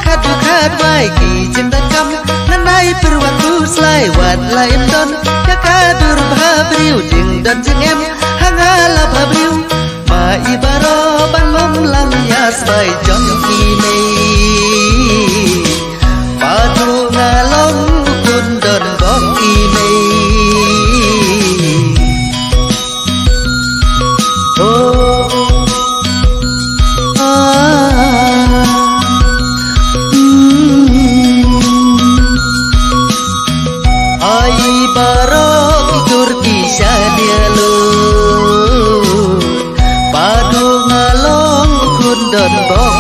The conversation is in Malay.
kadu kad wai ki cinta kam nanai perwaktu selaiwat lain don kadur babriu ding dan jengem hangala babriu ma ibaro ban lom lang yas bai jon kini padu ngalong kun don bok ini don bok